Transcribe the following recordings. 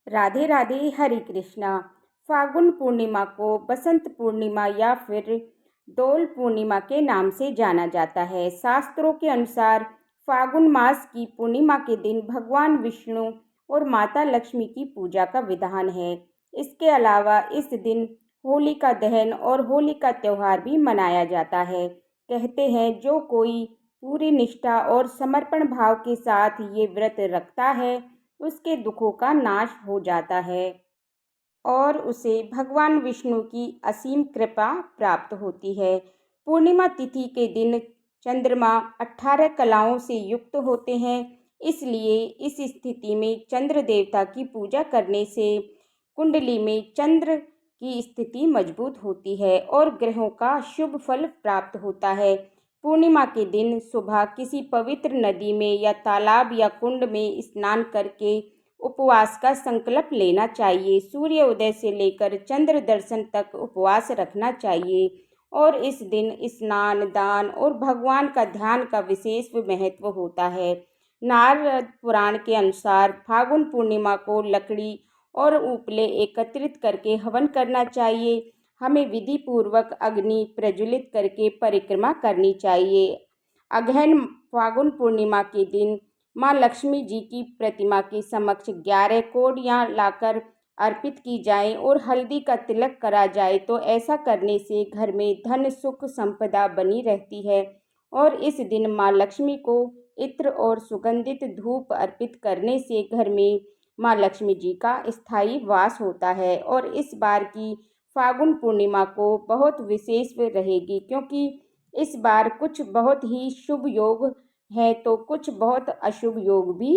राधे राधे, हरे कृष्णा। फागुन पूर्णिमा को बसंत पूर्णिमा या फिर दोल पूर्णिमा के नाम से जाना जाता है। शास्त्रों के अनुसार फागुन मास की पूर्णिमा के दिन भगवान विष्णु और माता लक्ष्मी की पूजा का विधान है। इसके अलावा इस दिन होलिका दहन और होली का त्यौहार भी मनाया जाता है। कहते हैं जो कोई पूरी निष्ठा और समर्पण भाव के साथ ये व्रत रखता है उसके दुखों का नाश हो जाता है और उसे भगवान विष्णु की असीम कृपा प्राप्त होती है। पूर्णिमा तिथि के दिन चंद्रमा 18 कलाओं से युक्त होते हैं, इसलिए इस स्थिति में चंद्र देवता की पूजा करने से कुंडली में चंद्र की स्थिति मजबूत होती है और ग्रहों का शुभ फल प्राप्त होता है। पूर्णिमा के दिन सुबह किसी पवित्र नदी में या तालाब या कुंड में स्नान करके उपवास का संकल्प लेना चाहिए। सूर्य उदय से लेकर चंद्र दर्शन तक उपवास रखना चाहिए और इस दिन स्नान, दान और भगवान का ध्यान का विशेष महत्व होता है। नारद पुराण के अनुसार फागुन पूर्णिमा को लकड़ी और उपले एकत्रित करके हवन करना चाहिए। हमें विधि पूर्वक अग्नि प्रज्वलित करके परिक्रमा करनी चाहिए। अगहन फागुन पूर्णिमा के दिन माँ लक्ष्मी जी की प्रतिमा के समक्ष 11 कौड़ियाँ लाकर अर्पित की जाएं और हल्दी का तिलक करा जाए तो ऐसा करने से घर में धन सुख संपदा बनी रहती है। और इस दिन माँ लक्ष्मी को इत्र और सुगंधित धूप अर्पित करने से घर में माँ लक्ष्मी जी का स्थायी वास होता है। और इस बार की फागुन पूर्णिमा को बहुत विशेष रहेगी क्योंकि इस बार कुछ बहुत ही शुभ योग हैं तो कुछ बहुत अशुभ योग भी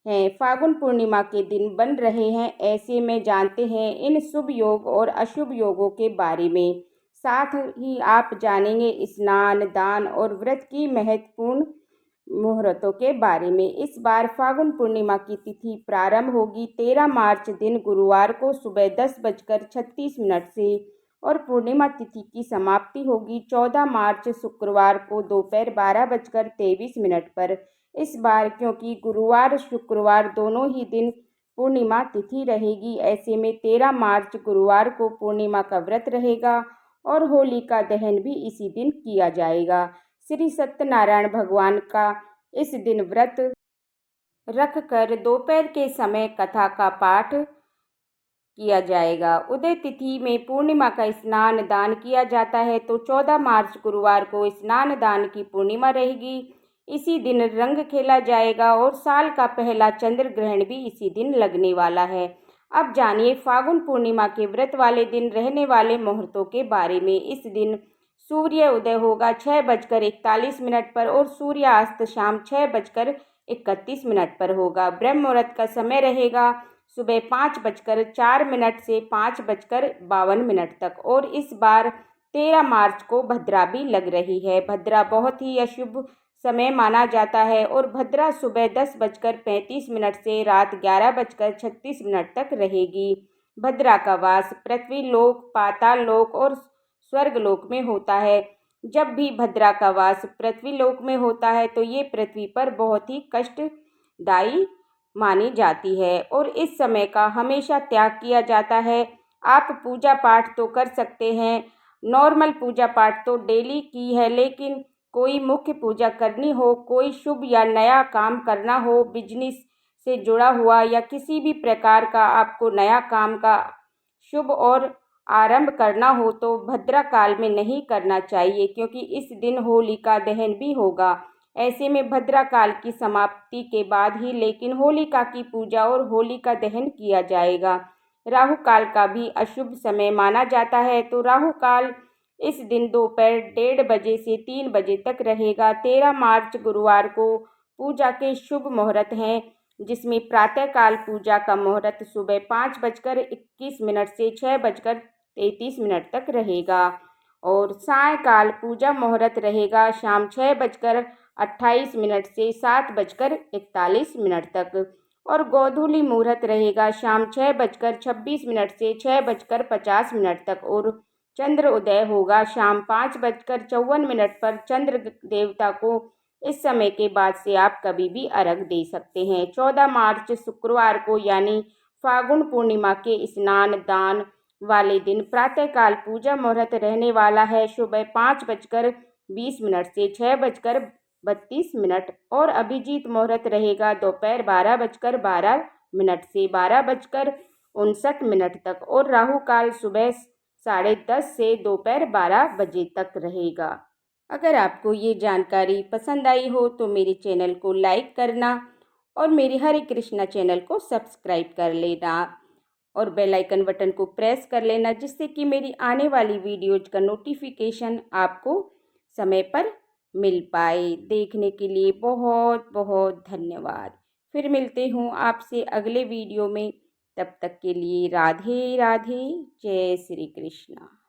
हैं। फागुन पूर्णिमा के दिन बन रहे हैं, ऐसे में जानते हैं इन शुभ योग और अशुभ योगों के बारे में। साथ ही आप जानेंगे स्नान, दान और व्रत की महत्वपूर्ण मुहूर्तों के बारे में। इस बार फागुन पूर्णिमा की तिथि प्रारंभ होगी 13 मार्च दिन गुरुवार को सुबह 10:36 से और पूर्णिमा तिथि की समाप्ति होगी 14 मार्च शुक्रवार को दोपहर 12:23 पर। इस बार क्योंकि गुरुवार शुक्रवार दोनों ही दिन पूर्णिमा तिथि रहेगी, ऐसे में 13 मार्च गुरुवार को पूर्णिमा का व्रत रहेगा और होली का दहन भी इसी दिन किया जाएगा। श्री सत्यनारायण भगवान का इस दिन व्रत रख कर दोपहर के समय कथा का पाठ किया जाएगा। उदय तिथि में पूर्णिमा का स्नान दान किया जाता है तो 14 मार्च गुरुवार को स्नान दान की पूर्णिमा रहेगी। इसी दिन रंग खेला जाएगा और साल का पहला चंद्र ग्रहण भी इसी दिन लगने वाला है। अब जानिए फागुन पूर्णिमा के व्रत वाले दिन रहने वाले मुहूर्तों के बारे में। इस दिन सूर्य उदय होगा 6:41 पर और सूर्यास्त शाम 6:31 पर होगा। ब्रह्म मुहूर्त का समय रहेगा सुबह 5:04 से 5:52 तक और इस बार 13 मार्च को भद्रा भी लग रही है। भद्रा बहुत ही अशुभ समय माना जाता है और भद्रा सुबह 10:35 से रात 11:36 तक रहेगी। भद्रा का वास पृथ्वी लोक, पाताल लोक और स्वर्ग लोक में होता है। जब भी भद्रा का वास पृथ्वी लोक में होता है तो ये पृथ्वी पर बहुत ही कष्टदायी मानी जाती है और इस समय का हमेशा त्याग किया जाता है। आप पूजा पाठ तो कर सकते हैं, नॉर्मल पूजा पाठ तो डेली की है, लेकिन कोई मुख्य पूजा करनी हो, कोई शुभ या नया काम करना हो, बिजनेस से जुड़ा हुआ या किसी भी प्रकार का आपको नया काम का शुभ और आरंभ करना हो तो भद्रा काल में नहीं करना चाहिए क्योंकि इस दिन होलिका दहन भी होगा। ऐसे में भद्रा काल की समाप्ति के बाद ही लेकिन होलिका की पूजा और होलिका दहन किया जाएगा। राहु काल का भी अशुभ समय माना जाता है तो राहु काल इस दिन दोपहर 1:30 बजे से 3 बजे तक रहेगा। 13 मार्च गुरुवार को पूजा के शुभ मुहूर्त हैं जिसमें प्रातःकाल पूजा का मुहूर्त सुबह 5:21 से 6:33 तक रहेगा और सायंकाल पूजा मुहूर्त रहेगा शाम 6:28 से 7:41 तक और गोधूली मुहूर्त रहेगा शाम 6:26 से 6:50 तक और चंद्र उदय होगा शाम 5:54 पर। चंद्र देवता को इस समय के बाद से आप कभी भी अर्घ दे सकते हैं। 14 मार्च शुक्रवार को यानी फागुन पूर्णिमा के स्नान दान वाले दिन प्रातःकाल पूजा मुहूर्त रहने वाला है। सुबह 5:20 से 6:32 और अभिजीत मुहूर्त रहेगा दोपहर 12:12 से 12:59 तक और राहु काल सुबह 10:30 से दोपहर 12 बजे तक रहेगा। अगर आपको ये जानकारी पसंद आई हो तो मेरे चैनल को लाइक करना और मेरे हरे कृष्णा चैनल को सब्सक्राइब कर लेना और बेल आइकन बटन को प्रेस कर लेना, जिससे कि मेरी आने वाली वीडियोज का नोटिफिकेशन आपको समय पर मिल पाए। देखने के लिए बहुत बहुत धन्यवाद। फिर मिलते हूँ आपसे अगले वीडियो में। तब तक के लिए राधे राधे, जय श्री कृष्णा।